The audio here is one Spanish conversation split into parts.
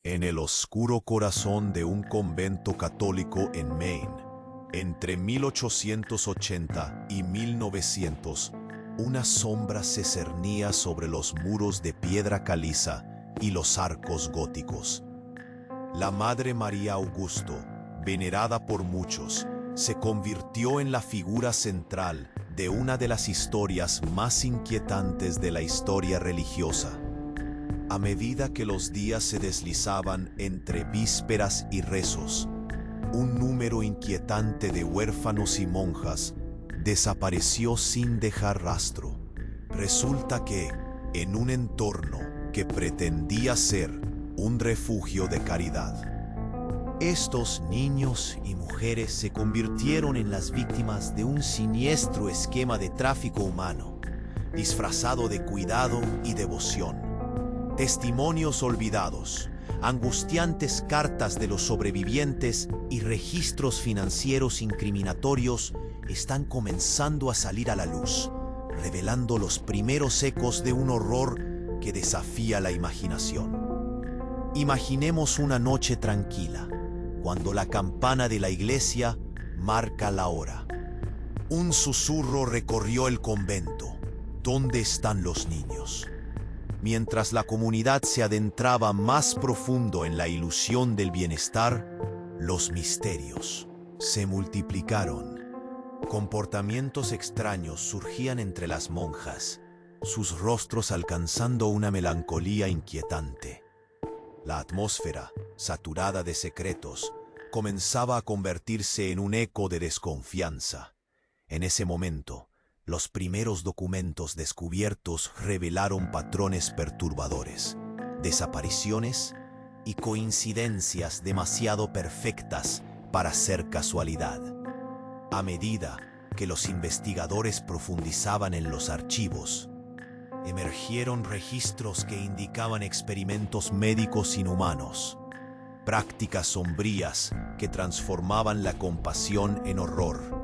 En el oscuro corazón de un convento católico en Maine, entre 1880 y 1900, una sombra se cernía sobre los muros de piedra caliza y los arcos góticos. La Madre María Augusto, venerada por muchos, se convirtió en la figura central de una de las historias más inquietantes de la historia religiosa. A medida que los días se deslizaban entre vísperas y rezos, un número inquietante de huérfanos y monjas desapareció sin dejar rastro. Resulta que, en un entorno que pretendía ser un refugio de caridad, estos niños y mujeres se convirtieron en las víctimas de un siniestro esquema de tráfico humano, disfrazado de cuidado y devoción. Testimonios olvidados, angustiantes cartas de los sobrevivientes y registros financieros incriminatorios están comenzando a salir a la luz, revelando los primeros ecos de un horror que desafía la imaginación. Imaginemos una noche tranquila, cuando la campana de la iglesia marca la hora. Un susurro recorrió el convento. ¿Dónde están los niños? Mientras la comunidad se adentraba más profundo en la ilusión del bienestar, los misterios se multiplicaron. Comportamientos extraños surgían entre las monjas, sus rostros alcanzando una melancolía inquietante. La atmósfera, saturada de secretos, comenzaba a convertirse en un eco de desconfianza. En ese momento, los primeros documentos descubiertos revelaron patrones perturbadores, desapariciones y coincidencias demasiado perfectas para ser casualidad. A medida que los investigadores profundizaban en los archivos, emergieron registros que indicaban experimentos médicos inhumanos, prácticas sombrías que transformaban la compasión en horror.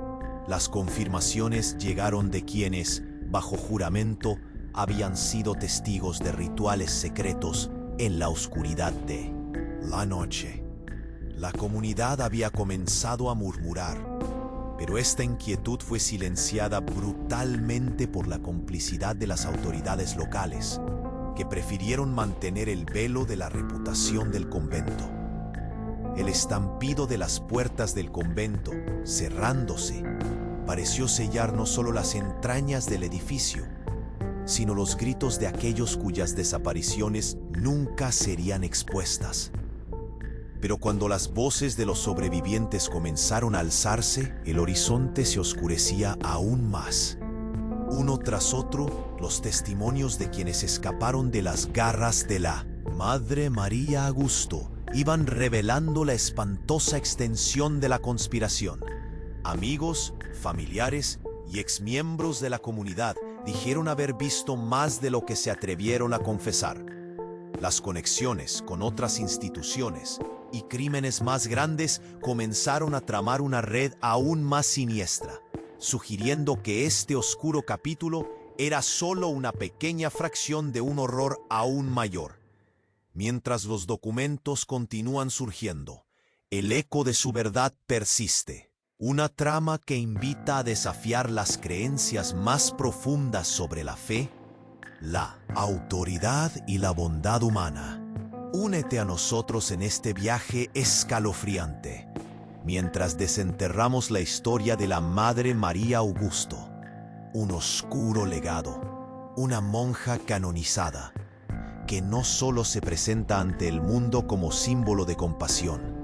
Las confirmaciones llegaron de quienes, bajo juramento, habían sido testigos de rituales secretos en la oscuridad de la noche. La comunidad había comenzado a murmurar, pero esta inquietud fue silenciada brutalmente por la complicidad de las autoridades locales, que prefirieron mantener el velo de la reputación del convento. El estampido de las puertas del convento, cerrándose, pareció sellar no solo las entrañas del edificio, sino los gritos de aquellos cuyas desapariciones nunca serían expuestas. Pero cuando las voces de los sobrevivientes comenzaron a alzarse, el horizonte se oscurecía aún más. Uno tras otro, los testimonios de quienes escaparon de las garras de la Madre María Augusto iban revelando la espantosa extensión de la conspiración. Amigos, familiares y exmiembros de la comunidad dijeron haber visto más de lo que se atrevieron a confesar. Las conexiones con otras instituciones y crímenes más grandes comenzaron a tramar una red aún más siniestra, sugiriendo que este oscuro capítulo era solo una pequeña fracción de un horror aún mayor. Mientras los documentos continúan surgiendo, el eco de su verdad persiste. Una trama que invita a desafiar las creencias más profundas sobre la fe, la autoridad y la bondad humana. Únete a nosotros en este viaje escalofriante, mientras desenterramos la historia de la Madre María Augusto, un oscuro legado, una monja canonizada, que no solo se presenta ante el mundo como símbolo de compasión,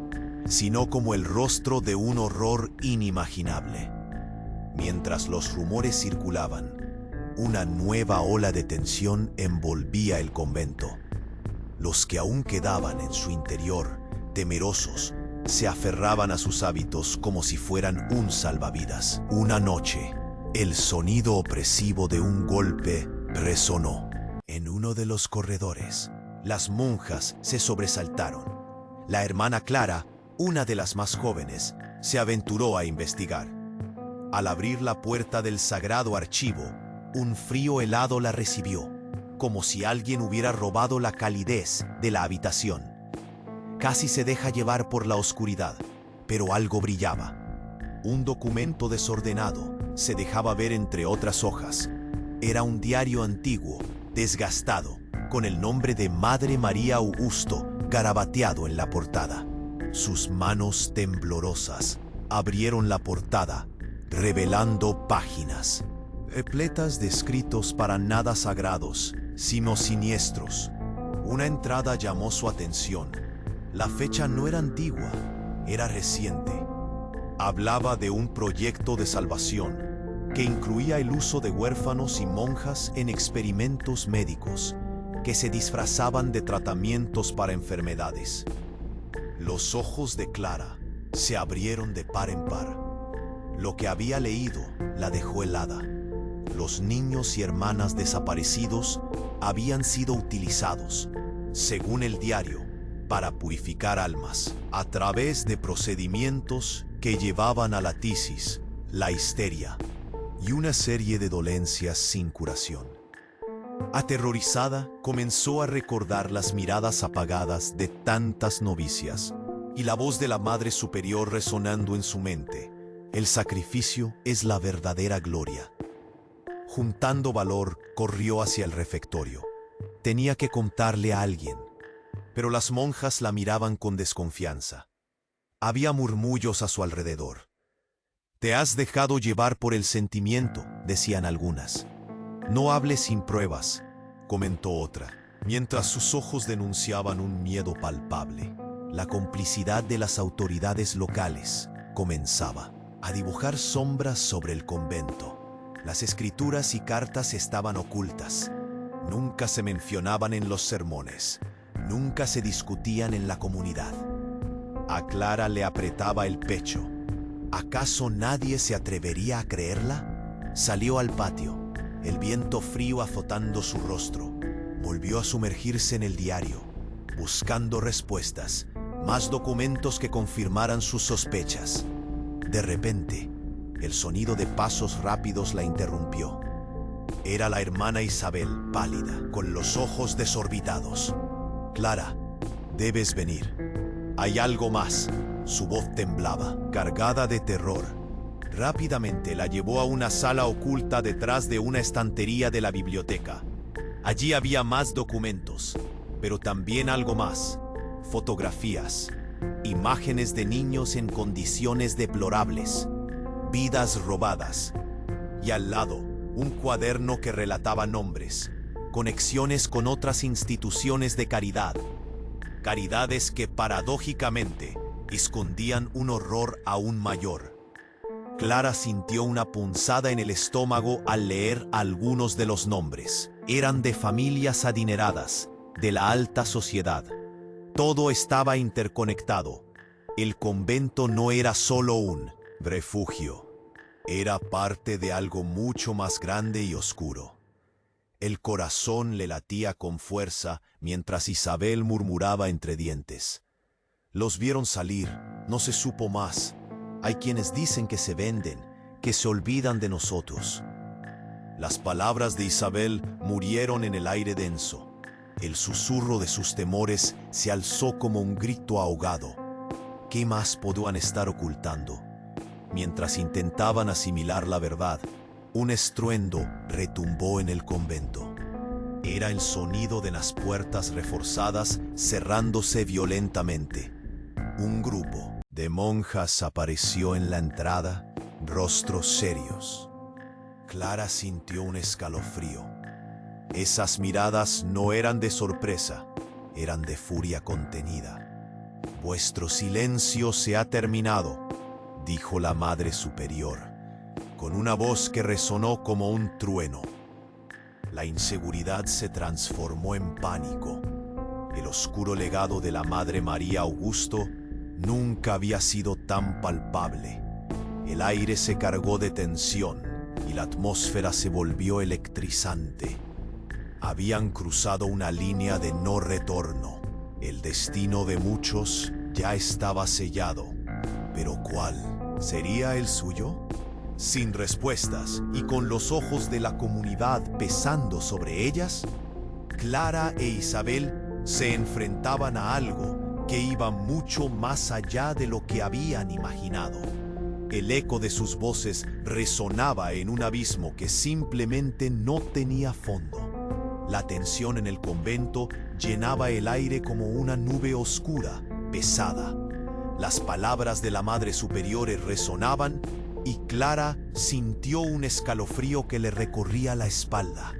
sino como el rostro de un horror inimaginable. Mientras los rumores circulaban, una nueva ola de tensión envolvía el convento. Los que aún quedaban en su interior, temerosos, se aferraban a sus hábitos como si fueran un salvavidas. Una noche, el sonido opresivo de un golpe resonó. En uno de los corredores, las monjas se sobresaltaron. La hermana Clara, una de las más jóvenes, se aventuró a investigar. Al abrir la puerta del sagrado archivo, un frío helado la recibió, como si alguien hubiera robado la calidez de la habitación. Casi se deja llevar por la oscuridad, pero algo brillaba. Un documento desordenado se dejaba ver entre otras hojas. Era un diario antiguo, desgastado, con el nombre de Madre María Augusto garabateado en la portada. Sus manos temblorosas abrieron la portada, revelando páginas repletas de escritos para nada sagrados, sino siniestros. Una entrada llamó su atención. La fecha no era antigua, era reciente. Hablaba de un proyecto de salvación que incluía el uso de huérfanos y monjas en experimentos médicos que se disfrazaban de tratamientos para enfermedades. Los ojos de Clara se abrieron de par en par. Lo que había leído la dejó helada. Los niños y hermanas desaparecidos habían sido utilizados, según el diario, para purificar almas, a través de procedimientos que llevaban a la tisis, la histeria y una serie de dolencias sin curación. Aterrorizada, comenzó a recordar las miradas apagadas de tantas novicias y la voz de la Madre Superior resonando en su mente. El sacrificio es la verdadera gloria. Juntando valor, corrió hacia el refectorio. Tenía que contarle a alguien, pero las monjas la miraban con desconfianza. Había murmullos a su alrededor. «Te has dejado llevar por el sentimiento», decían algunas. «No hables sin pruebas», comentó otra, mientras sus ojos denunciaban un miedo palpable. La complicidad de las autoridades locales comenzaba a dibujar sombras sobre el convento. Las escrituras y cartas estaban ocultas. Nunca se mencionaban en los sermones. Nunca se discutían en la comunidad. A Clara le apretaba el pecho. ¿Acaso nadie se atrevería a creerla? Salió al patio, el viento frío azotando su rostro. Volvió a sumergirse en el diario, buscando respuestas, más documentos que confirmaran sus sospechas. De repente, el sonido de pasos rápidos la interrumpió. Era la hermana Isabel, pálida, con los ojos desorbitados. «Clara, debes venir. Hay algo más». Su voz temblaba, cargada de terror. Rápidamente la llevó a una sala oculta detrás de una estantería de la biblioteca. Allí había más documentos, pero también algo más. Fotografías, imágenes de niños en condiciones deplorables, vidas robadas, y al lado, un cuaderno que relataba nombres, conexiones con otras instituciones de caridad, caridades que paradójicamente escondían un horror aún mayor. Clara sintió una punzada en el estómago al leer algunos de los nombres. Eran de familias adineradas, de la alta sociedad. Todo estaba interconectado. El convento no era solo un refugio. Era parte de algo mucho más grande y oscuro. El corazón le latía con fuerza mientras Isabel murmuraba entre dientes. Los vieron salir, no se supo más. Hay quienes dicen que se venden, que se olvidan de nosotros. Las palabras de Isabel murieron en el aire denso. El susurro de sus temores se alzó como un grito ahogado. ¿Qué más podían estar ocultando? Mientras intentaban asimilar la verdad, un estruendo retumbó en el convento. Era el sonido de las puertas reforzadas cerrándose violentamente. Un grupo de monjas apareció en la entrada, rostros serios. Clara sintió un escalofrío. Esas miradas no eran de sorpresa, eran de furia contenida. «Vuestro silencio se ha terminado», dijo la Madre Superior, con una voz que resonó como un trueno. La inseguridad se transformó en pánico. El oscuro legado de la Madre María Augusto nunca había sido tan palpable. El aire se cargó de tensión y la atmósfera se volvió electrizante. Habían cruzado una línea de no retorno. El destino de muchos ya estaba sellado. ¿Pero cuál sería el suyo? Sin respuestas y con los ojos de la comunidad pesando sobre ellas, Clara e Isabel se enfrentaban a algo que iba mucho más allá de lo que habían imaginado. El eco de sus voces resonaba en un abismo que simplemente no tenía fondo. La tensión en el convento llenaba el aire como una nube oscura, pesada. Las palabras de la Madre Superior resonaban y Clara sintió un escalofrío que le recorría la espalda.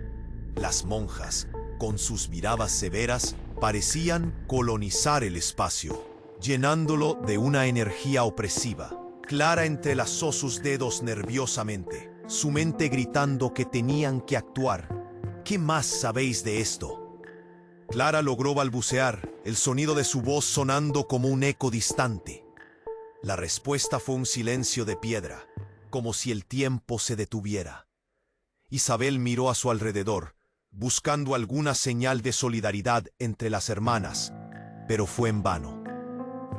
Las monjas, con sus miradas severas, parecían colonizar el espacio, llenándolo de una energía opresiva. Clara entrelazó sus dedos nerviosamente, su mente gritando que tenían que actuar. ¿Qué más sabéis de esto? Clara logró balbucear, el sonido de su voz sonando como un eco distante. La respuesta fue un silencio de piedra, como si el tiempo se detuviera. Isabel miró a su alrededor, buscando alguna señal de solidaridad entre las hermanas, pero fue en vano.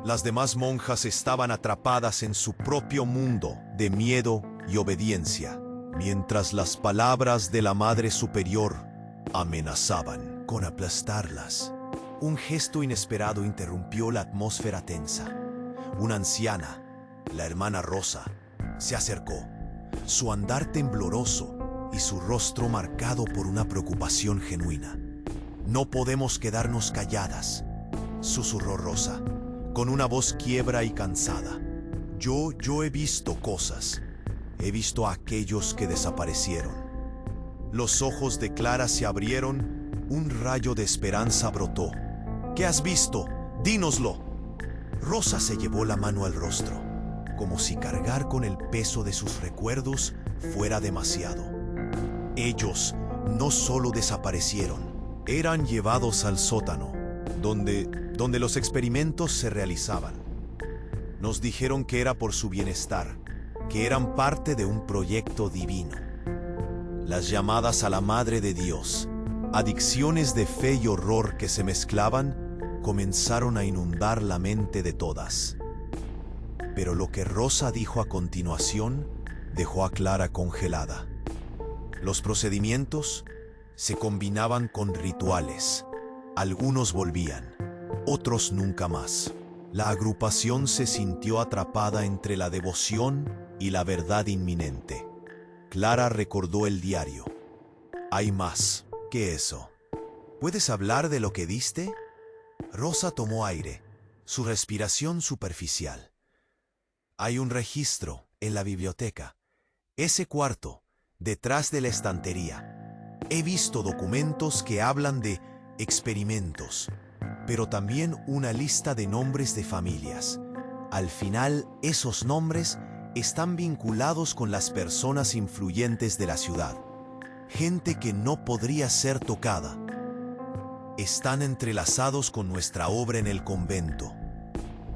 Las demás monjas estaban atrapadas en su propio mundo de miedo y obediencia, mientras las palabras de la Madre Superior amenazaban con aplastarlas. Un gesto inesperado interrumpió la atmósfera tensa. Una anciana, la hermana Rosa, se acercó, su andar tembloroso y su rostro marcado por una preocupación genuina. «No podemos quedarnos calladas», susurró Rosa, con una voz quiebra y cansada. Yo he visto cosas. He visto a aquellos que desaparecieron». Los ojos de Clara se abrieron, un rayo de esperanza brotó. «¿Qué has visto? Dínoslo». Rosa se llevó la mano al rostro, como si cargar con el peso de sus recuerdos fuera demasiado. Ellos no solo desaparecieron, eran llevados al sótano, donde los experimentos se realizaban. Nos dijeron que era por su bienestar, que eran parte de un proyecto divino. Las llamadas a la Madre de Dios, adicciones de fe y horror que se mezclaban, comenzaron a inundar la mente de todas. Pero lo que Rosa dijo a continuación dejó a Clara congelada. Los procedimientos se combinaban con rituales. Algunos volvían, otros nunca más. La agrupación se sintió atrapada entre la devoción y la verdad inminente. Clara recordó el diario. «Hay más que eso. ¿Puedes hablar de lo que diste?» Rosa tomó aire, su respiración superficial. «Hay un registro en la biblioteca. Ese cuarto, detrás de la estantería. He visto documentos que hablan de experimentos, pero también una lista de nombres de familias. Al final, esos nombres están vinculados con las personas influyentes de la ciudad. Gente que no podría ser tocada. Están entrelazados con nuestra obra en el convento».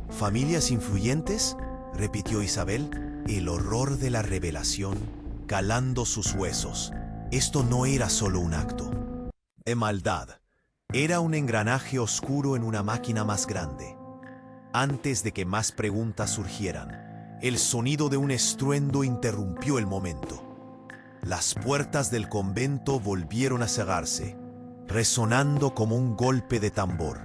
«¿Familias influyentes?», repitió Isabel, el horror de la revelación calando sus huesos. Esto no era solo un acto de maldad. Era un engranaje oscuro en una máquina más grande. Antes de que más preguntas surgieran, el sonido de un estruendo interrumpió el momento. Las puertas del convento volvieron a cerrarse, resonando como un golpe de tambor.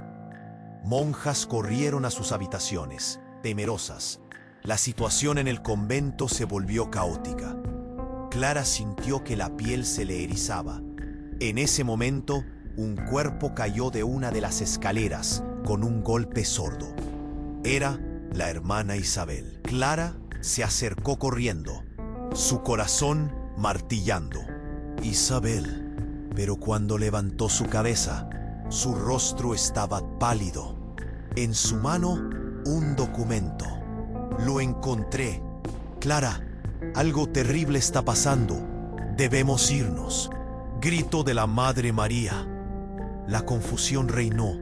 Monjas corrieron a sus habitaciones, temerosas. La situación en el convento se volvió caótica. Clara sintió que la piel se le erizaba. En ese momento, un cuerpo cayó de una de las escaleras con un golpe sordo. Era la hermana Isabel. Clara se acercó corriendo, su corazón martillando. «Isabel», pero cuando levantó su cabeza, su rostro estaba pálido. En su mano, un documento. «Lo encontré. Clara, algo terrible está pasando. Debemos irnos», gritó de la Madre María. La confusión reinó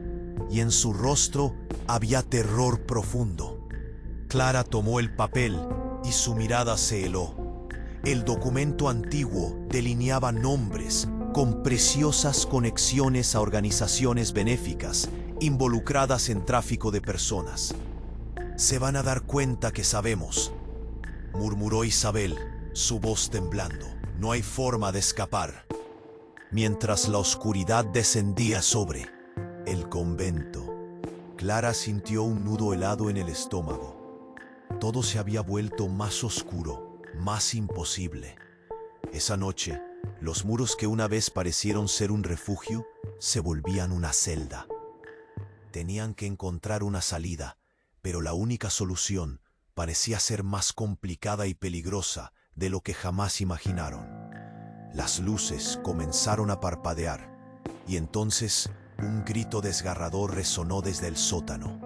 y en su rostro había terror profundo. Clara tomó el papel y su mirada se heló. El documento antiguo delineaba nombres con preciosas conexiones a organizaciones benéficas involucradas en tráfico de personas. «Se van a dar cuenta que sabemos», murmuró Isabel, su voz temblando. «No hay forma de escapar». Mientras la oscuridad descendía sobre el convento, Clara sintió un nudo helado en el estómago. Todo se había vuelto más oscuro, más imposible. Esa noche, los muros que una vez parecieron ser un refugio, se volvían una celda. Tenían que encontrar una salida, pero la única solución parecía ser más complicada y peligrosa de lo que jamás imaginaron. Las luces comenzaron a parpadear, y entonces un grito desgarrador resonó desde el sótano.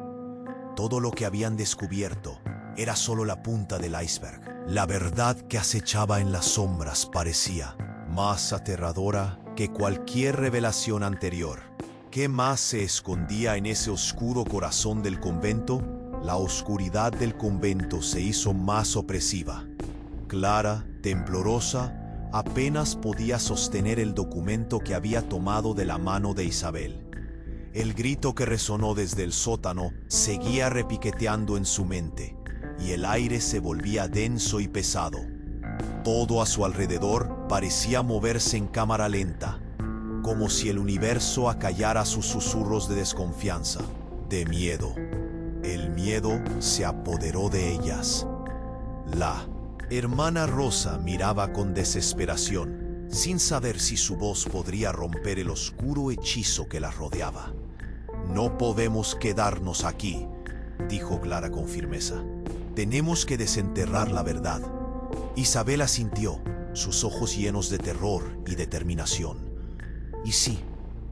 Todo lo que habían descubierto era solo la punta del iceberg. La verdad que acechaba en las sombras parecía más aterradora que cualquier revelación anterior. ¿Qué más se escondía en ese oscuro corazón del convento? La oscuridad del convento se hizo más opresiva. Clara, temblorosa, apenas podía sostener el documento que había tomado de la mano de Isabel. El grito que resonó desde el sótano seguía repiqueteando en su mente, y el aire se volvía denso y pesado. Todo a su alrededor parecía moverse en cámara lenta, como si el universo acallara sus susurros de desconfianza, de miedo. El miedo se apoderó de ellas. La hermana Rosa miraba con desesperación, sin saber si su voz podría romper el oscuro hechizo que la rodeaba. «No podemos quedarnos aquí», dijo Clara con firmeza. «Tenemos que desenterrar la verdad». Isabel asintió, sus ojos llenos de terror y determinación. Y sí,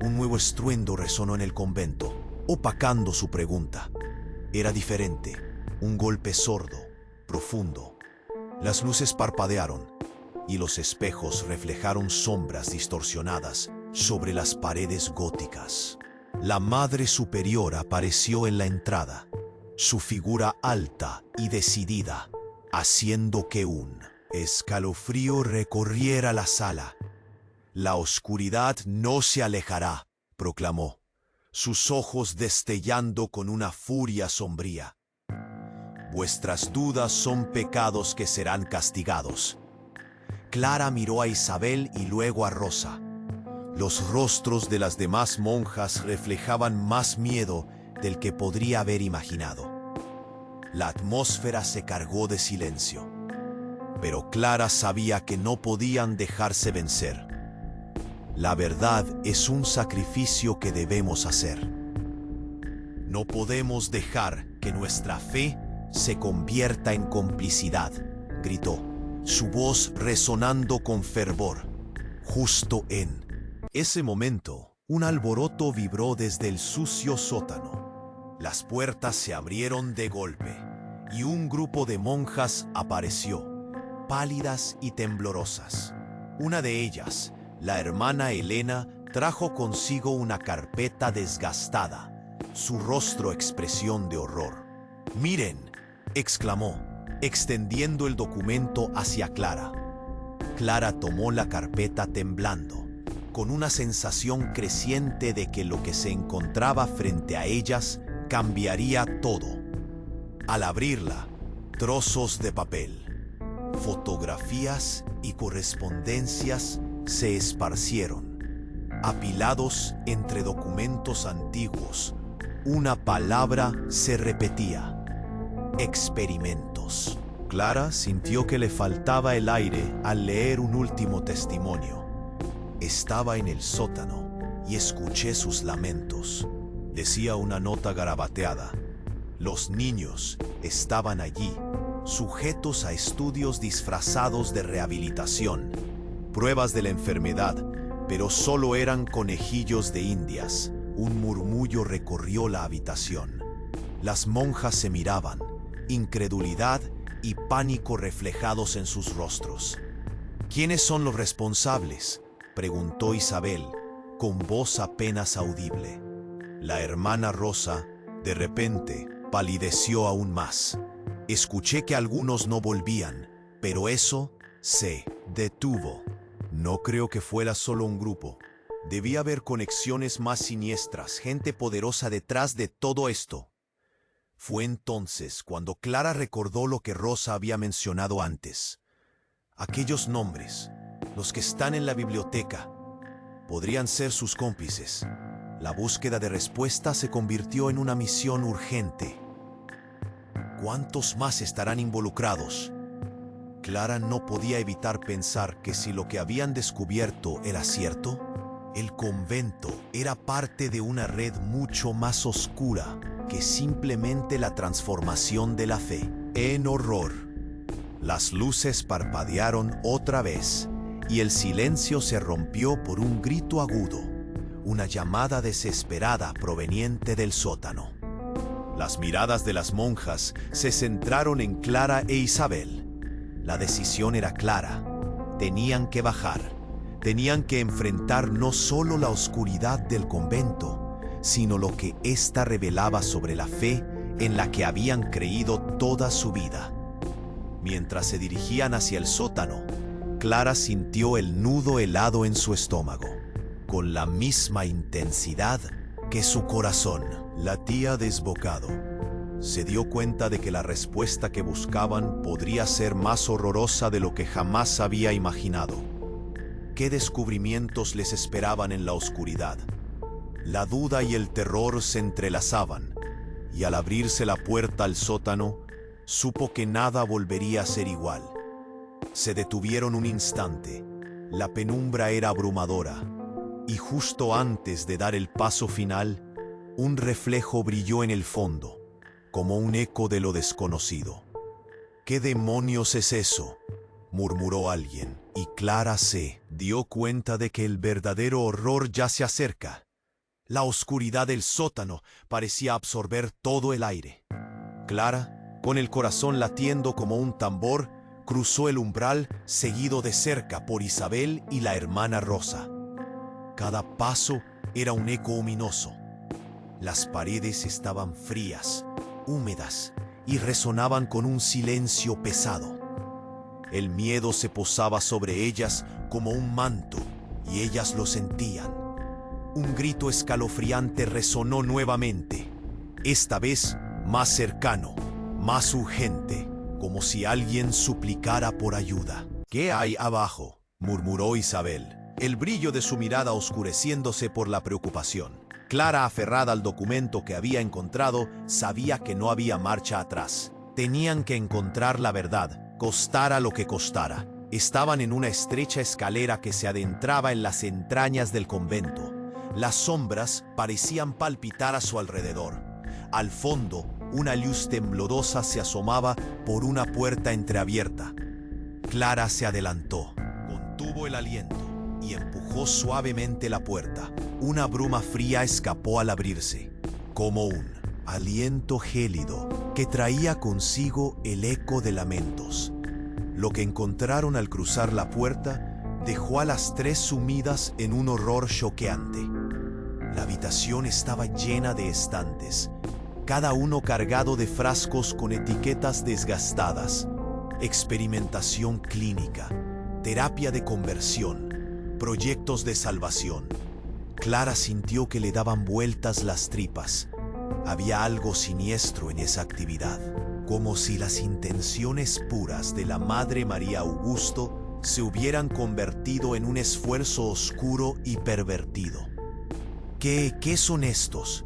un nuevo estruendo resonó en el convento, opacando su pregunta. Era diferente, un golpe sordo, profundo. Las luces parpadearon, y los espejos reflejaron sombras distorsionadas sobre las paredes góticas. La Madre Superior apareció en la entrada, su figura alta y decidida, haciendo que un escalofrío recorriera la sala. «La oscuridad no se alejará», proclamó, sus ojos destellando con una furia sombría. «Vuestras dudas son pecados que serán castigados». Clara miró a Isabel y luego a Rosa. Los rostros de las demás monjas reflejaban más miedo del que podría haber imaginado. La atmósfera se cargó de silencio, pero Clara sabía que no podían dejarse vencer. La verdad es un sacrificio que debemos hacer. No podemos dejar que nuestra fe se convierta en complicidad, gritó, su voz resonando con fervor. Justo en ese momento, un alboroto vibró desde el sucio sótano. Las puertas se abrieron de golpe, y un grupo de monjas apareció, pálidas y temblorosas. Una de ellas, la hermana Elena, trajo consigo una carpeta desgastada, su rostro expresión de horror. «Miren», exclamó, extendiendo el documento hacia Clara. Clara tomó la carpeta temblando, con una sensación creciente de que lo que se encontraba frente a ellas cambiaría todo. Al abrirla, trozos de papel, fotografías y correspondencias se esparcieron, apilados entre documentos antiguos. Una palabra se repetía: experimentos. Clara sintió que le faltaba el aire al leer un último testimonio. Estaba en el sótano y escuché sus lamentos, decía una nota garabateada. Los niños estaban allí, sujetos a estudios disfrazados de rehabilitación, pruebas de la enfermedad, pero solo eran conejillos de indias. Un murmullo recorrió la habitación. Las monjas se miraban, incredulidad y pánico reflejados en sus rostros. «¿Quiénes son los responsables?», preguntó Isabel, con voz apenas audible. La hermana Rosa, de repente, palideció aún más. «Escuché que algunos no volvían, pero eso se detuvo. No creo que fuera solo un grupo. Debía haber conexiones más siniestras, gente poderosa detrás de todo esto». Fue entonces cuando Clara recordó lo que Rosa había mencionado antes. Aquellos nombres, los que están en la biblioteca, podrían ser sus cómplices. La búsqueda de respuesta se convirtió en una misión urgente. ¿Cuántos más estarán involucrados? Clara no podía evitar pensar que si lo que habían descubierto era cierto, el convento era parte de una red mucho más oscura que simplemente la transformación de la fe en horror. Las luces parpadearon otra vez y el silencio se rompió por un grito agudo, una llamada desesperada proveniente del sótano. Las miradas de las monjas se centraron en Clara e Isabel. La decisión era clara. Tenían que bajar. Tenían que enfrentar no solo la oscuridad del convento, sino lo que ésta revelaba sobre la fe en la que habían creído toda su vida. Mientras se dirigían hacia el sótano, Clara sintió el nudo helado en su estómago, con la misma intensidad que su corazón latía desbocado. Se dio cuenta de que la respuesta que buscaban podría ser más horrorosa de lo que jamás había imaginado. ¿Qué descubrimientos les esperaban en la oscuridad? La duda y el terror se entrelazaban, y al abrirse la puerta al sótano, supo que nada volvería a ser igual. Se detuvieron un instante. La penumbra era abrumadora, y justo antes de dar el paso final, un reflejo brilló en el fondo, como un eco de lo desconocido. ¿Qué demonios es eso?, murmuró alguien, y Clara se dio cuenta de que el verdadero horror ya se acerca. La oscuridad del sótano parecía absorber todo el aire. Clara, con el corazón latiendo como un tambor, cruzó el umbral, seguido de cerca por Isabel y la hermana Rosa. Cada paso era un eco ominoso. Las paredes estaban frías, húmedas, y resonaban con un silencio pesado. El miedo se posaba sobre ellas como un manto, y ellas lo sentían. Un grito escalofriante resonó nuevamente, esta vez más cercano, más urgente, como si alguien suplicara por ayuda. ¿Qué hay abajo?, murmuró Isabel, el brillo de su mirada oscureciéndose por la preocupación. Clara, aferrada al documento que había encontrado, sabía que no había marcha atrás. Tenían que encontrar la verdad, costara lo que costara. Estaban en una estrecha escalera que se adentraba en las entrañas del convento. Las sombras parecían palpitar a su alrededor. Al fondo, una luz temblorosa se asomaba por una puerta entreabierta. Clara se adelantó, contuvo el aliento y empujó suavemente la puerta. Una bruma fría escapó al abrirse, como un aliento gélido que traía consigo el eco de lamentos. Lo que encontraron al cruzar la puerta dejó a las tres sumidas en un horror choqueante. La habitación estaba llena de estantes, cada uno cargado de frascos con etiquetas desgastadas. Experimentación clínica, terapia de conversión, proyectos de salvación. Clara sintió que le daban vueltas las tripas. Había algo siniestro en esa actividad, como si las intenciones puras de la Madre María Augusto se hubieran convertido en un esfuerzo oscuro y pervertido. ¿Qué son estos?,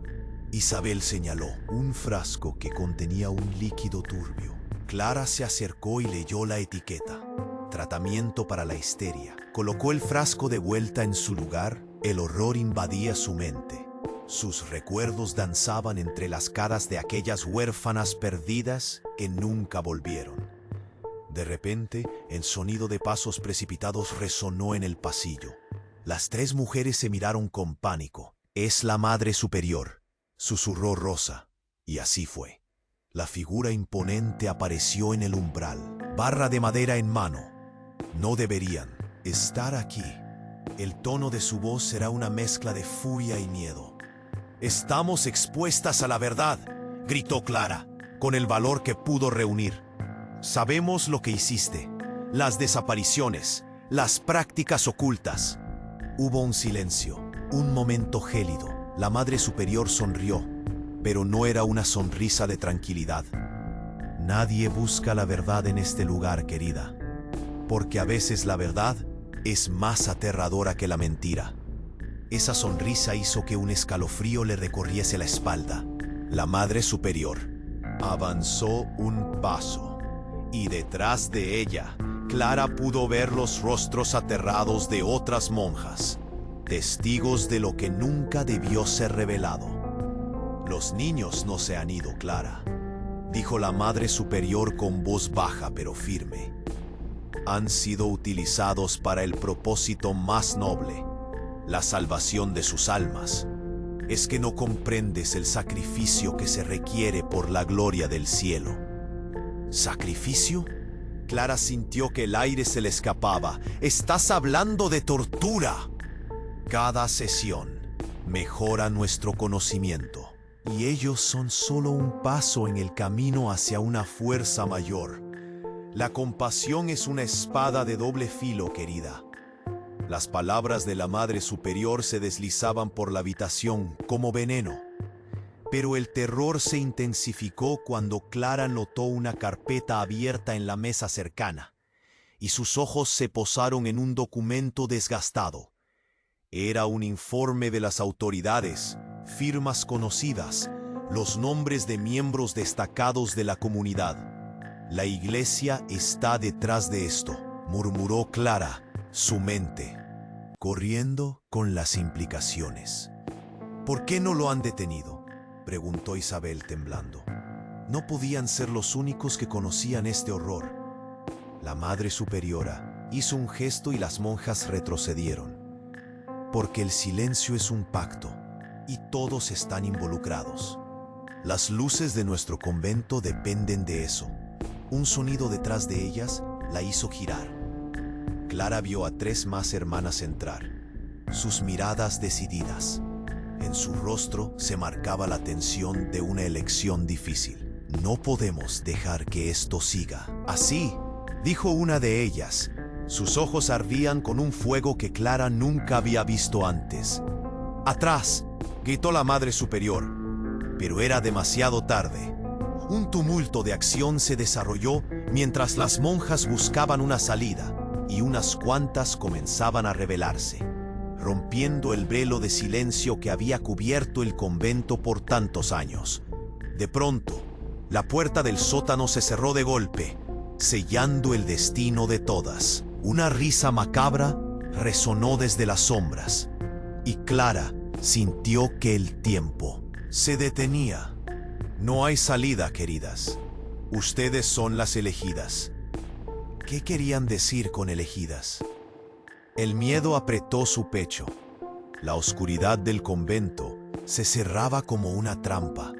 Isabel señaló. Un frasco que contenía un líquido turbio. Clara se acercó y leyó la etiqueta. Tratamiento para la histeria. Colocó el frasco de vuelta en su lugar. El horror invadía su mente. Sus recuerdos danzaban entre las caras de aquellas huérfanas perdidas que nunca volvieron. De repente, el sonido de pasos precipitados resonó en el pasillo. Las tres mujeres se miraron con pánico. «Es la Madre Superior», susurró Rosa, y así fue. La figura imponente apareció en el umbral, barra de madera en mano. «No deberían estar aquí». El tono de su voz era una mezcla de furia y miedo. «Estamos expuestas a la verdad», gritó Clara, con el valor que pudo reunir. «Sabemos lo que hiciste, las desapariciones, las prácticas ocultas». Hubo un silencio, un momento gélido. La Madre Superior sonrió, pero no era una sonrisa de tranquilidad. «Nadie busca la verdad en este lugar, querida, porque a veces la verdad es más aterradora que la mentira». Esa sonrisa hizo que un escalofrío le recorriese la espalda. La Madre Superior avanzó un paso, y detrás de ella, Clara pudo ver los rostros aterrados de otras monjas, testigos de lo que nunca debió ser revelado. «Los niños no se han ido, Clara», dijo la Madre Superior con voz baja pero firme. «Han sido utilizados para el propósito más noble, la salvación de sus almas. Es que no comprendes el sacrificio que se requiere por la gloria del cielo». ¿Sacrificio? Clara sintió que el aire se le escapaba. «Estás hablando de tortura». Cada sesión mejora nuestro conocimiento, y ellos son solo un paso en el camino hacia una fuerza mayor. La compasión es una espada de doble filo, querida. Las palabras de la Madre Superior se deslizaban por la habitación como veneno. Pero el terror se intensificó cuando Clara notó una carpeta abierta en la mesa cercana, y sus ojos se posaron en un documento desgastado. Era un informe de las autoridades, firmas conocidas, los nombres de miembros destacados de la comunidad. «La iglesia está detrás de esto», murmuró Clara, su mente corriendo con las implicaciones. «¿Por qué no lo han detenido?», preguntó Isabel temblando. No podían ser los únicos que conocían este horror. La Madre Superiora hizo un gesto y las monjas retrocedieron. «Porque el silencio es un pacto, y todos están involucrados. Las luces de nuestro convento dependen de eso». Un sonido detrás de ellas la hizo girar. Clara vio a 3 más hermanas entrar, sus miradas decididas. En su rostro se marcaba la tensión de una elección difícil. «No podemos dejar que esto siga así», dijo una de ellas. Sus ojos ardían con un fuego que Clara nunca había visto antes. «¡Atrás!», gritó la Madre Superior. Pero era demasiado tarde. Un tumulto de acción se desarrolló mientras las monjas buscaban una salida, y unas cuantas comenzaban a rebelarse, rompiendo el velo de silencio que había cubierto el convento por tantos años. De pronto, la puerta del sótano se cerró de golpe, sellando el destino de todas. Una risa macabra resonó desde las sombras, y Clara sintió que el tiempo se detenía. «No hay salida, queridas. Ustedes son las elegidas». ¿Qué querían decir con elegidas? El miedo apretó su pecho. La oscuridad del convento se cerraba como una trampa,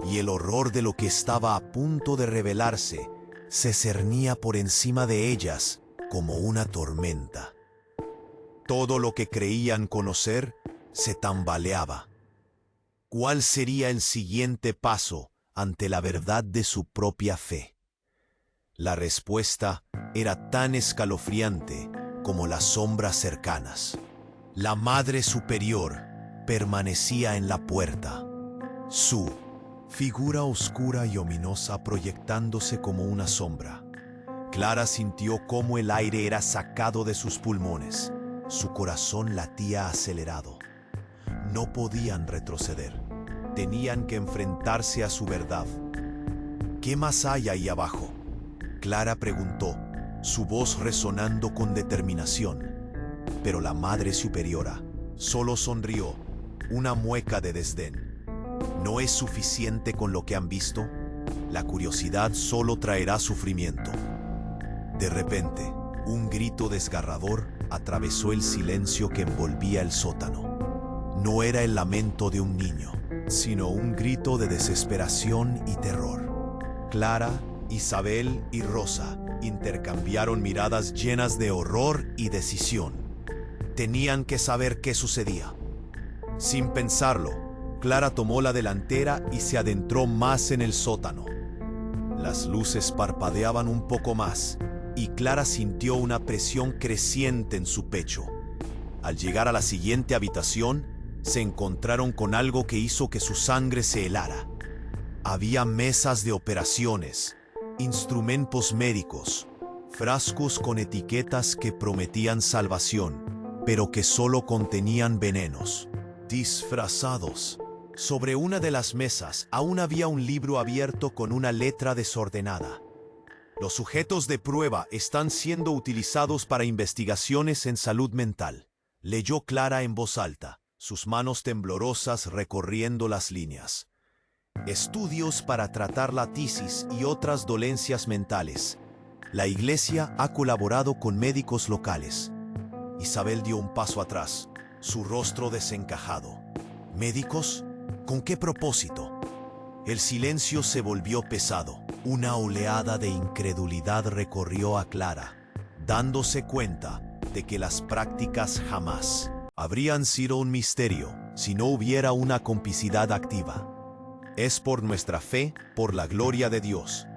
y el horror de lo que estaba a punto de revelarse se cernía por encima de ellas como una tormenta. Todo lo que creían conocer se tambaleaba. ¿Cuál sería el siguiente paso ante la verdad de su propia fe? La respuesta era tan escalofriante como las sombras cercanas. La Madre Superior permanecía en la puerta, su figura oscura y ominosa proyectándose como una sombra. Clara sintió cómo el aire era sacado de sus pulmones. Su corazón latía acelerado. No podían retroceder. Tenían que enfrentarse a su verdad. «¿Qué más hay ahí abajo?», Clara preguntó, su voz resonando con determinación. Pero la Madre Superiora solo sonrió, una mueca de desdén. ¿No es suficiente con lo que han visto? La curiosidad solo traerá sufrimiento. De repente, un grito desgarrador atravesó el silencio que envolvía el sótano. No era el lamento de un niño, sino un grito de desesperación y terror. Clara, Isabel y Rosa intercambiaron miradas llenas de horror y decisión. Tenían que saber qué sucedía. Sin pensarlo, Clara tomó la delantera y se adentró más en el sótano. Las luces parpadeaban un poco más, y Clara sintió una presión creciente en su pecho. Al llegar a la siguiente habitación, se encontraron con algo que hizo que su sangre se helara. Había mesas de operaciones, instrumentos médicos, frascos con etiquetas que prometían salvación, pero que solo contenían venenos. Disfrazados. Sobre una de las mesas aún había un libro abierto con una letra desordenada. Los sujetos de prueba están siendo utilizados para investigaciones en salud mental, leyó Clara en voz alta, sus manos temblorosas recorriendo las líneas. Estudios para tratar la tisis y otras dolencias mentales. La iglesia ha colaborado con médicos locales. Isabel dio un paso atrás, su rostro desencajado. ¿Médicos? ¿Con qué propósito? El silencio se volvió pesado. Una oleada de incredulidad recorrió a Clara, dándose cuenta de que las prácticas jamás habrían sido un misterio si no hubiera una complicidad activa. Es por nuestra fe, por la gloria de Dios,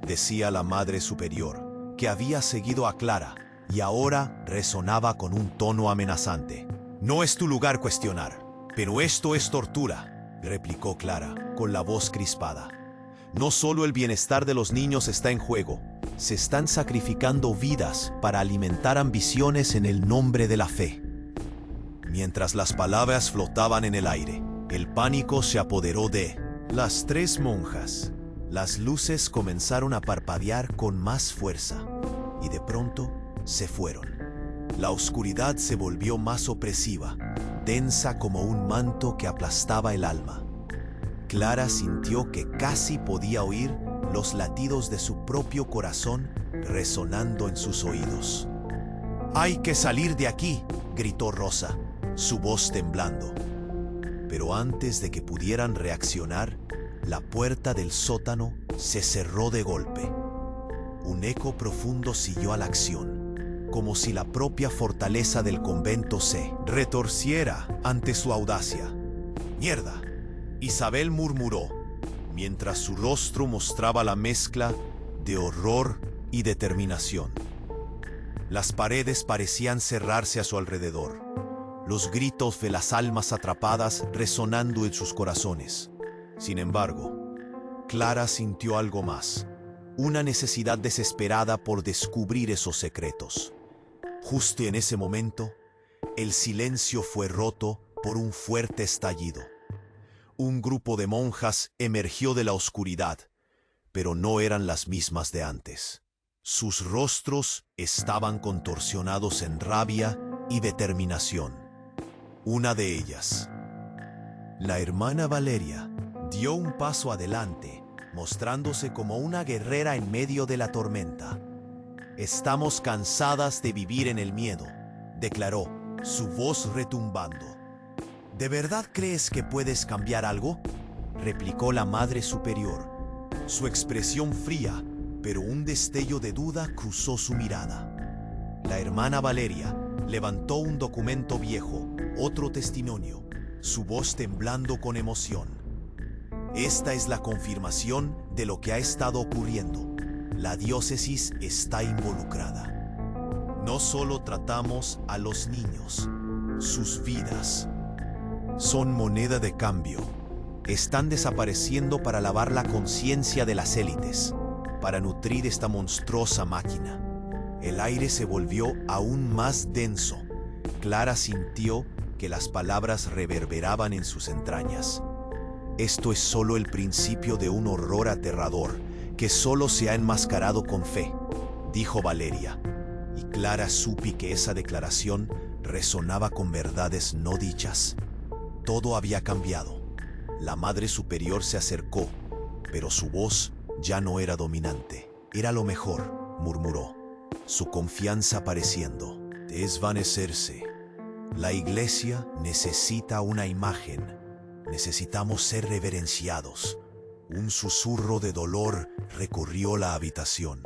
decía la Madre Superior, que había seguido a Clara y ahora resonaba con un tono amenazante. No es tu lugar cuestionar, pero esto es tortura, replicó Clara, con la voz crispada. No solo el bienestar de los niños está en juego, se están sacrificando vidas para alimentar ambiciones en el nombre de la fe. Mientras las palabras flotaban en el aire, el pánico se apoderó de las tres monjas. Las luces comenzaron a parpadear con más fuerza y de pronto se fueron. La oscuridad se volvió más opresiva, densa como un manto que aplastaba el alma. Clara sintió que casi podía oír los latidos de su propio corazón resonando en sus oídos. «¡Hay que salir de aquí!», gritó Rosa, su voz temblando. Pero antes de que pudieran reaccionar, la puerta del sótano se cerró de golpe. Un eco profundo siguió a la acción, como si la propia fortaleza del convento se retorciera ante su audacia. «¡Mierda!», Isabel murmuró, mientras su rostro mostraba la mezcla de horror y determinación. Las paredes parecían cerrarse a su alrededor, los gritos de las almas atrapadas resonando en sus corazones. Sin embargo, Clara sintió algo más, una necesidad desesperada por descubrir esos secretos. Justo en ese momento, el silencio fue roto por un fuerte estallido. Un grupo de monjas emergió de la oscuridad, pero no eran las mismas de antes. Sus rostros estaban contorsionados en rabia y determinación. Una de ellas, la hermana Valeria, dio un paso adelante, mostrándose como una guerrera en medio de la tormenta. «Estamos cansadas de vivir en el miedo», declaró, su voz retumbando. «¿De verdad crees que puedes cambiar algo?», replicó la Madre Superior. Su expresión fría, pero un destello de duda cruzó su mirada. La hermana Valeria levantó un documento viejo, otro testimonio, su voz temblando con emoción. «Esta es la confirmación de lo que ha estado ocurriendo. La diócesis está involucrada. No solo tratamos a los niños, sus vidas son moneda de cambio. Están desapareciendo para lavar la conciencia de las élites, para nutrir esta monstruosa máquina». El aire se volvió aún más denso. Clara sintió que las palabras reverberaban en sus entrañas. «Esto es solo el principio de un horror aterrador que solo se ha enmascarado con fe», dijo Valeria. Y Clara supo que esa declaración resonaba con verdades no dichas. Todo había cambiado. La Madre Superior se acercó, pero su voz ya no era dominante. «Era lo mejor», murmuró, su confianza pareciendo desvanecerse. «La Iglesia necesita una imagen. Necesitamos ser reverenciados». Un susurro de dolor recorrió la habitación.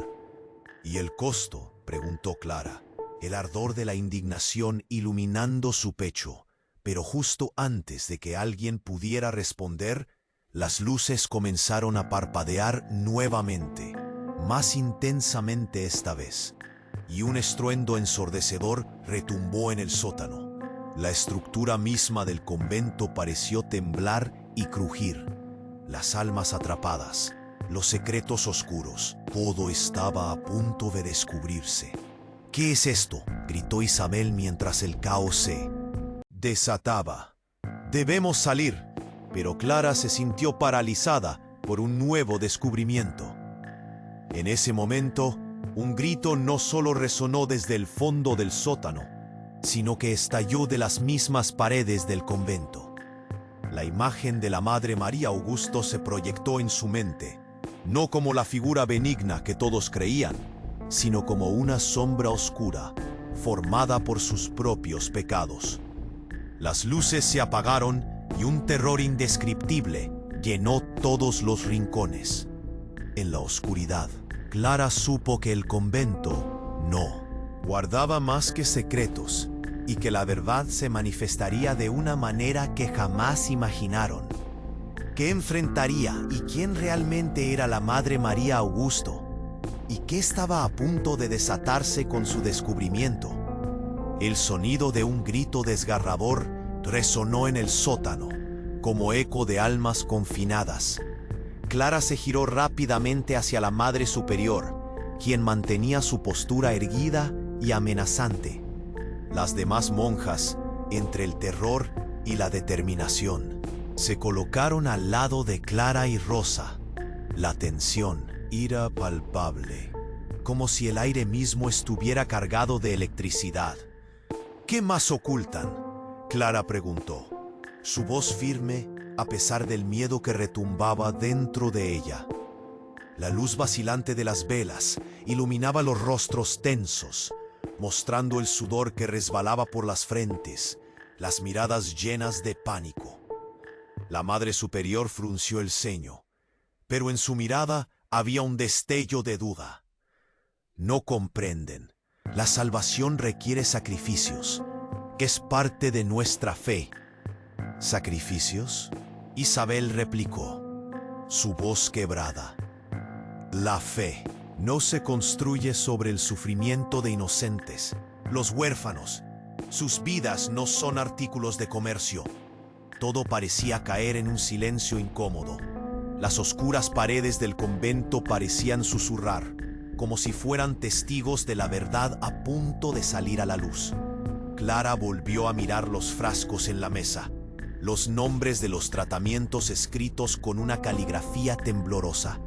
«¿Y el costo?», preguntó Clara, el ardor de la indignación iluminando su pecho. Pero justo antes de que alguien pudiera responder, las luces comenzaron a parpadear nuevamente, más intensamente esta vez, y un estruendo ensordecedor retumbó en el sótano. La estructura misma del convento pareció temblar y crujir. Las almas atrapadas, los secretos oscuros, todo estaba a punto de descubrirse. ¿Qué es esto?, gritó Isabel mientras el caos se desataba. Debemos salir. Pero Clara se sintió paralizada por un nuevo descubrimiento. En ese momento, un grito no solo resonó desde el fondo del sótano, sino que estalló de las mismas paredes del convento. La imagen de la Madre María Augusto se proyectó en su mente, no como la figura benigna que todos creían, sino como una sombra oscura, formada por sus propios pecados. Las luces se apagaron y un terror indescriptible llenó todos los rincones. En la oscuridad, Clara supo que el convento no guardaba más que secretos y que la verdad se manifestaría de una manera que jamás imaginaron. ¿Qué enfrentaría y quién realmente era la Madre María Augusto? ¿Y qué estaba a punto de desatarse con su descubrimiento? El sonido de un grito desgarrador resonó en el sótano, como eco de almas confinadas. Clara se giró rápidamente hacia la Madre Superior, quien mantenía su postura erguida y amenazante. Las demás monjas, entre el terror y la determinación, se colocaron al lado de Clara y Rosa. La tensión era palpable, como si el aire mismo estuviera cargado de electricidad. ¿Qué más ocultan?, Clara preguntó, su voz firme a pesar del miedo que retumbaba dentro de ella. La luz vacilante de las velas iluminaba los rostros tensos, mostrando el sudor que resbalaba por las frentes, las miradas llenas de pánico. La Madre Superior frunció el ceño, pero en su mirada había un destello de duda. No comprenden. La salvación requiere sacrificios. Es parte de nuestra fe. ¿Sacrificios?, Isabel replicó, su voz quebrada. La fe no se construye sobre el sufrimiento de inocentes, los huérfanos. Sus vidas no son artículos de comercio. Todo parecía caer en un silencio incómodo. Las oscuras paredes del convento parecían susurrar, como si fueran testigos de la verdad a punto de salir a la luz. Clara volvió a mirar los frascos en la mesa, los nombres de los tratamientos escritos con una caligrafía temblorosa.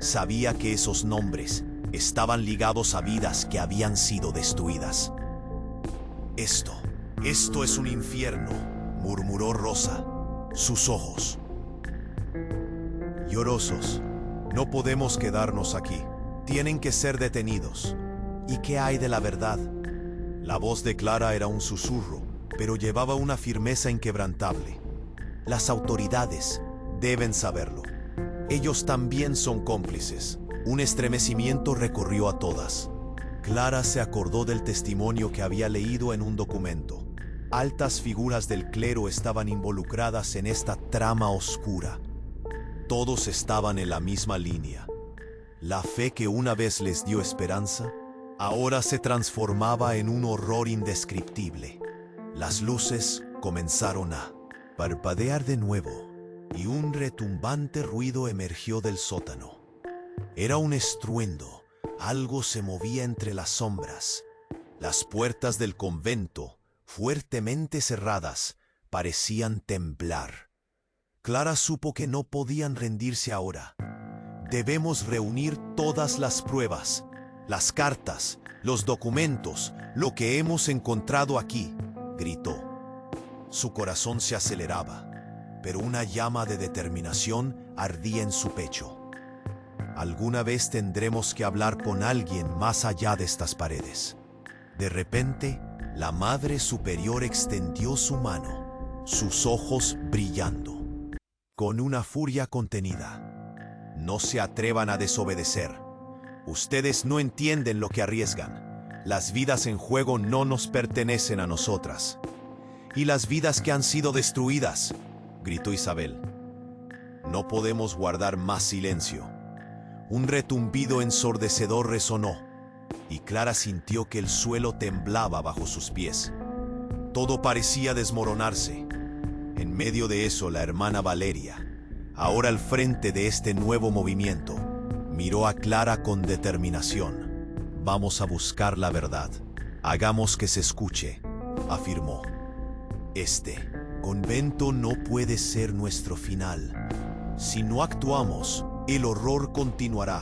Sabía que esos nombres estaban ligados a vidas que habían sido destruidas. Esto es un infierno, murmuró Rosa, sus ojos llorosos. No podemos quedarnos aquí. Tienen que ser detenidos. ¿Y qué hay de la verdad? La voz de Clara era un susurro, pero llevaba una firmeza inquebrantable. Las autoridades deben saberlo. Ellos también son cómplices. Un estremecimiento recorrió a todas. Clara se acordó del testimonio que había leído en un documento. Altas figuras del clero estaban involucradas en esta trama oscura. Todos estaban en la misma línea. La fe que una vez les dio esperanza, ahora se transformaba en un horror indescriptible. Las luces comenzaron a parpadear de nuevo, y un retumbante ruido emergió del sótano. Era un estruendo, algo se movía entre las sombras. Las puertas del convento, fuertemente cerradas, parecían temblar. Clara supo que no podían rendirse ahora. Debemos reunir todas las pruebas, las cartas, los documentos, lo que hemos encontrado aquí, gritó. Su corazón se aceleraba, pero una llama de determinación ardía en su pecho. Alguna vez tendremos que hablar con alguien más allá de estas paredes. De repente, la Madre Superior extendió su mano, sus ojos brillando, con una furia contenida. No se atrevan a desobedecer. Ustedes no entienden lo que arriesgan. Las vidas en juego no nos pertenecen a nosotras. Y las vidas que han sido destruidas, gritó Isabel. No podemos guardar más silencio. Un retumbido ensordecedor resonó, y Clara sintió que el suelo temblaba bajo sus pies. Todo parecía desmoronarse. En medio de eso, la hermana Valeria, ahora al frente de este nuevo movimiento, miró a Clara con determinación. vamos a buscar la verdad. Hagamos que se escuche, afirmó. Este convento no puede ser nuestro final. Si no actuamos, el horror continuará.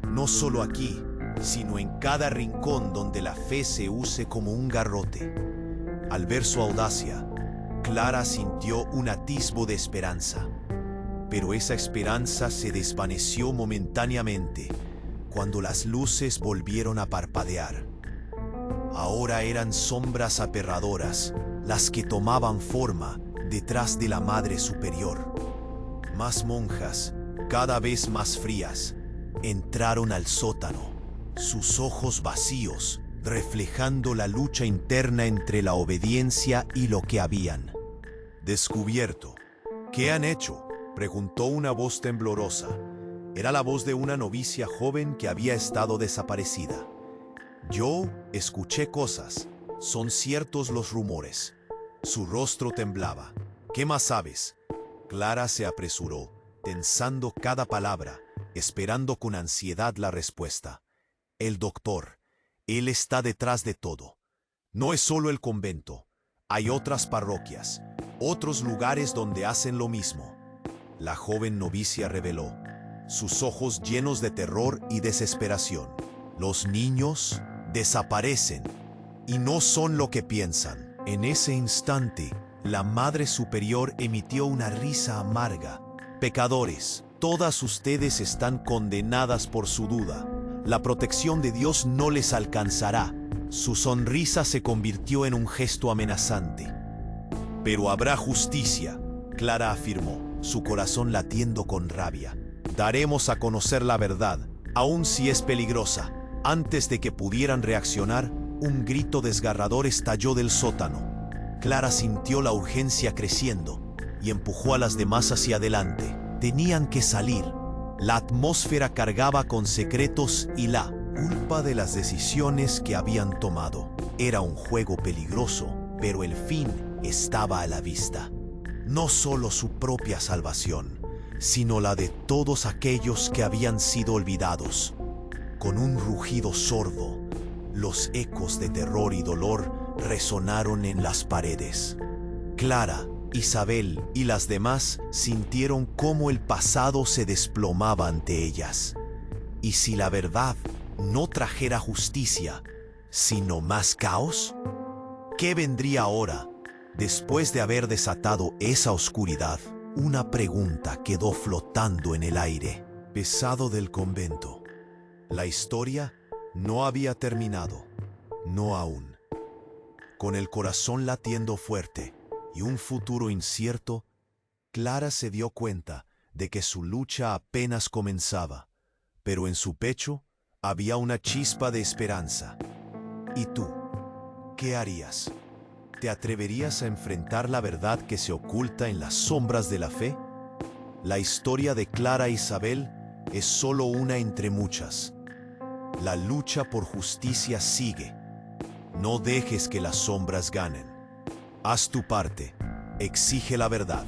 No solo aquí, sino en cada rincón donde la fe se use como un garrote. Al ver su audacia, Clara sintió un atisbo de esperanza. Pero esa esperanza se desvaneció momentáneamente cuando las luces volvieron a parpadear. Ahora eran sombras aterradoras las que tomaban forma detrás de la Madre Superior. Más monjas, cada vez más frías, entraron al sótano, sus ojos vacíos, reflejando la lucha interna entre la obediencia y lo que habían descubierto. ¿Qué han hecho?, preguntó una voz temblorosa. Era la voz de una novicia joven que había estado desaparecida. Yo escuché cosas. Son ciertos los rumores. Su rostro temblaba. ¿Qué más sabes? Clara se apresuró, tensando cada palabra, esperando con ansiedad la respuesta. El doctor. Él está detrás de todo. No es solo el convento. Hay otras parroquias, otros lugares donde hacen lo mismo. La joven novicia reveló, sus ojos llenos de terror y desesperación. Los niños desaparecen y no son lo que piensan. En ese instante, la Madre Superior emitió una risa amarga. Pecadores, todas ustedes están condenadas por su duda. La protección de Dios no les alcanzará. Su sonrisa se convirtió en un gesto amenazante. Pero habrá justicia, Clara afirmó, su corazón latiendo con rabia. Daremos a conocer la verdad, aun si es peligrosa. Antes de que pudieran reaccionar, un grito desgarrador estalló del sótano. Clara sintió la urgencia creciendo y empujó a las demás hacia adelante. Tenían que salir. La atmósfera cargaba con secretos y la culpa de las decisiones que habían tomado. Era un juego peligroso, pero el fin estaba a la vista. No solo su propia salvación, sino la de todos aquellos que habían sido olvidados. Con un rugido sordo, los ecos de terror y dolor resonaron en las paredes. Clara, Isabel y las demás sintieron cómo el pasado se desplomaba ante ellas. ¿Y si la verdad no trajera justicia, sino más caos? ¿Qué vendría ahora, después de haber desatado esa oscuridad? Una pregunta quedó flotando en el aire, pesado del convento. La historia no había terminado, no aún. Con el corazón latiendo fuerte y un futuro incierto, Clara se dio cuenta de que su lucha apenas comenzaba, pero en su pecho había una chispa de esperanza. ¿Y tú? ¿Qué harías? ¿Te atreverías a enfrentar la verdad que se oculta en las sombras de la fe? La historia de Clara e Isabel es solo una entre muchas. La lucha por justicia sigue. No dejes que las sombras ganen. Haz tu parte. Exige la verdad.